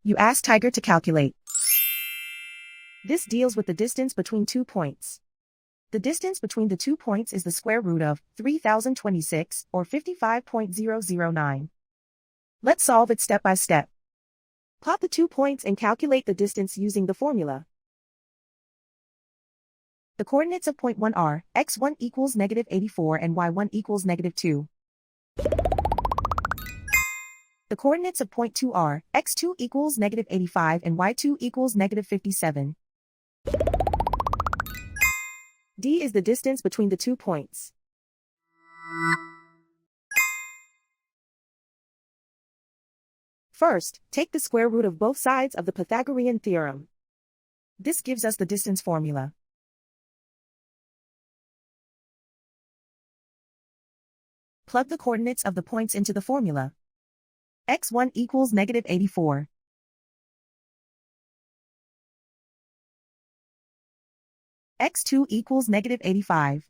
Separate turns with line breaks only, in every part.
You ask Tiger to calculate. This deals with the distance between 2 points. The distance between the 2 points is the square root of 3026, or 55.009. Let's solve it step by step. Plot the 2 points and calculate the distance using the formula. The coordinates of point 1 are x1 equals -84 and y1 equals -2. The coordinates of point 2 are x2 equals -85 and y2 equals -57. D is the distance between the 2 points. First, take the square root of both sides of the Pythagorean theorem. This gives us the distance formula. Plug the coordinates of the points into the formula. x1 equals -84. x2 equals -85.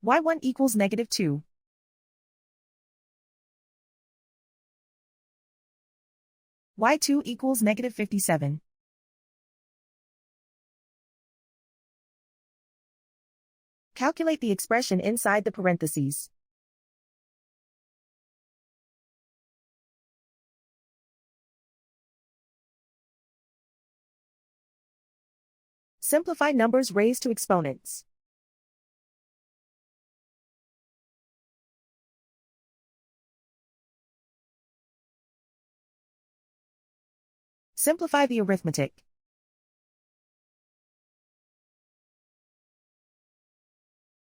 y1 equals -2. y2 equals -57. Calculate the expression inside the parentheses. Simplify numbers raised to exponents. Simplify the arithmetic.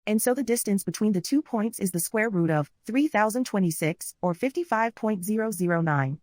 And so the distance between the 2 points is the square root of 3026, or 55.009.